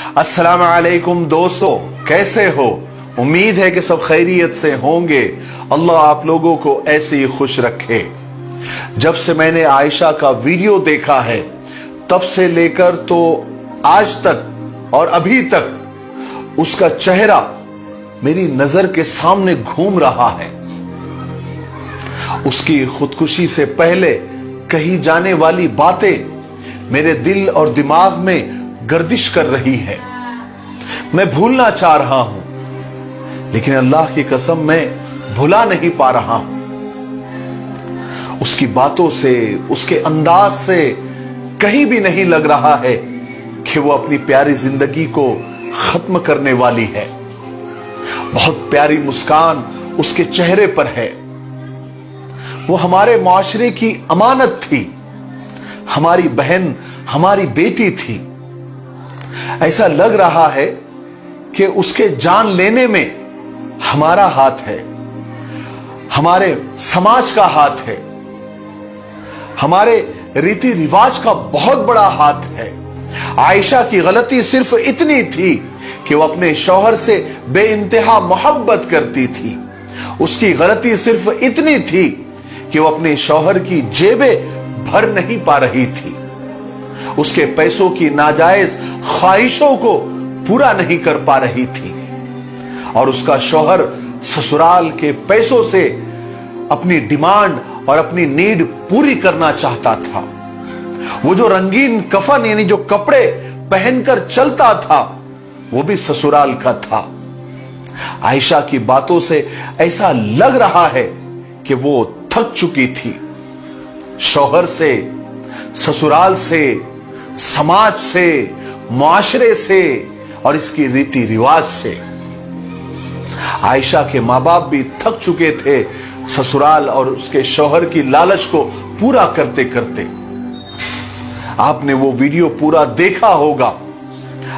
अस्सलाम वालेकुम दोस्तों, कैसे हो? उम्मीद है कि सब खैरियत से होंगे। अल्लाह आप लोगों को ऐसे ही खुश रखे। जब से मैंने आयशा का वीडियो देखा है तब से लेकर तो आज तक और अभी तक उसका चेहरा मेरी नजर के सामने घूम रहा है। उसकी खुदकुशी से पहले कही जाने वाली बातें मेरे दिल और दिमाग में गर्दिश कर रही है। मैं भूलना चाह रहा हूं, लेकिन अल्लाह की कसम मैं भुला नहीं पा रहा हूं। उसकी बातों से, उसके अंदाज से कहीं भी नहीं लग रहा है कि वो अपनी प्यारी जिंदगी को खत्म करने वाली है। बहुत प्यारी मुस्कान उसके चेहरे पर है। वो हमारे मुआशरे की अमानत थी, हमारी बहन, हमारी बेटी थी। ऐसा लग रहा है कि उसके जान लेने में हमारा हाथ है, हमारे समाज का हाथ है, हमारे रीति रिवाज का बहुत बड़ा हाथ है। आयशा की गलती सिर्फ इतनी थी कि वो अपने शौहर से बेइंतहा मोहब्बत करती थी। उसकी गलती सिर्फ इतनी थी कि वो अपने शौहर की जेबें भर नहीं पा रही थी, उसके पैसों की नाजायज ख्वाहिशों को पूरा नहीं कर पा रही थी, और उसका शौहर ससुराल के पैसों से अपनी डिमांड और अपनी नीड पूरी करना चाहता था। वो जो रंगीन कफन यानी जो कपड़े पहनकर चलता था वो भी ससुराल का था। आयशा की बातों से ऐसा लग रहा है कि वो थक चुकी थी, शौहर से, ससुराल से, समाज से, मुआशरे से और इसकी रीति रिवाज से। आयशा के माँ बाप भी थक चुके थे ससुराल और उसके शौहर की लालच को पूरा करते करते। आपने वो वीडियो पूरा देखा होगा।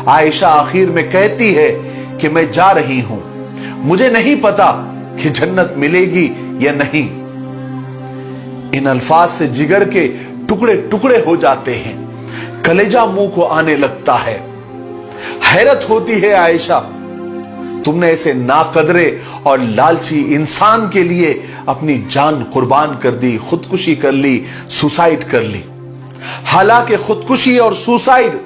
आयशा आखिर में कहती है कि मैं जा रही हूं, मुझे नहीं पता कि जन्नत मिलेगी या नहीं। इन अल्फाज से जिगर के टुकड़े टुकड़े हो जाते हैं, कलेजा मुंह को आने लगता है। हैरत होती है आयशा, तुमने ऐसे नाकदरे और लालची इंसान के लिए अपनी जान कुर्बान कर दी, खुदकुशी कर ली, सुसाइड कर ली। हालांकि खुदकुशी और सुसाइड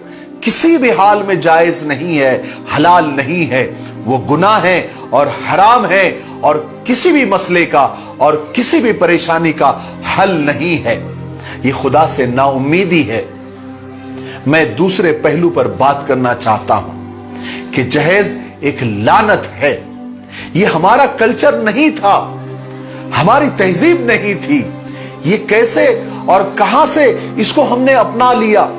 किसी भी हाल में जायज नहीं है, हलाल नहीं है, वो गुनाह है और हराम है और किसी भी मसले का और किसी भी परेशानी का हल नहीं है। ये खुदा से नाउम्मीदी है। मैं दूसरे पहलू पर बात करना चाहता हूं कि जहेज एक लानत है। ये हमारा कल्चर नहीं था, हमारी तहजीब नहीं थी। ये कैसे और कहां से इसको हमने अपना लिया।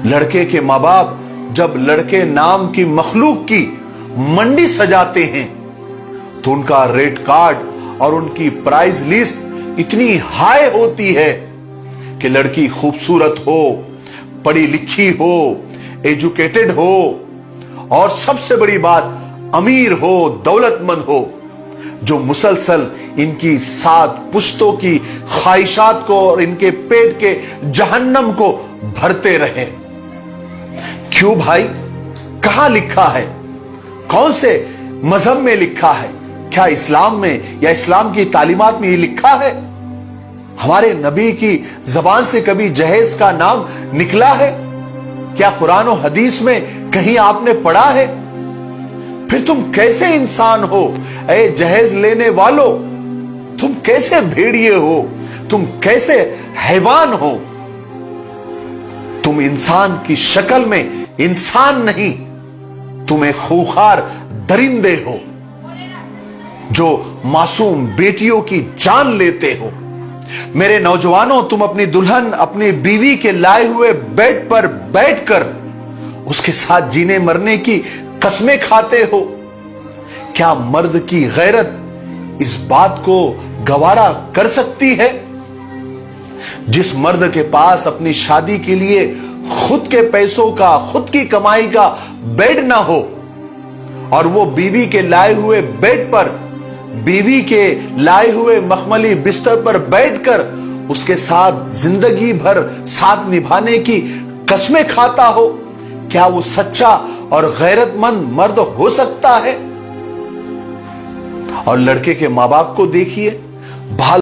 लड़के के माँ बाप जब लड़के नाम की मखलूक की मंडी सजाते हैं तो उनका रेट कार्ड और उनकी प्राइस लिस्ट इतनी हाई होती है कि लड़की खूबसूरत हो, पढ़ी लिखी हो, एजुकेटेड हो और सबसे बड़ी बात अमीर हो, दौलतमंद हो, जो मुसलसल इनकी 7 पुश्तों की ख्वाहिशात को और इनके पेट के जहन्नम को भरते रहे। क्यों भाई? कहां लिखा है? कौन से मजहब में लिखा है? क्या इस्लाम में या इस्लाम की तालीमात में ये लिखा है? हमारे नबी की जबान से कभी जहेज का नाम निकला है? क्या कुरान और हदीस में कहीं आपने पढ़ा है? फिर तुम कैसे इंसान हो ऐ जहेज लेने वालों? तुम कैसे भेड़िए हो? तुम कैसे हैवान हो? तुम इंसान की शक्ल में इंसान नहीं, तुम एक खूंखार दरिंदे हो जो मासूम बेटियों की जान लेते हो। मेरे नौजवानों, तुम अपनी दुल्हन, अपनी बीवी के लाए हुए बेड पर बैठकर उसके साथ जीने मरने की कस्में खाते हो। क्या मर्द की गैरत इस बात को गवारा कर सकती है? जिस मर्द के पास अपनी शादी के लिए खुद के पैसों का, खुद की कमाई का बेड ना हो और वो बीवी के लाए हुए बेड पर, बीवी के लाए हुए मखमली बिस्तर पर बैठकर उसके साथ जिंदगी भर साथ निभाने की कस्में खाता हो, क्या वो सच्चा और गैरतमंद मर्द हो सकता है? और लड़के के मां बाप को देखिए, बाल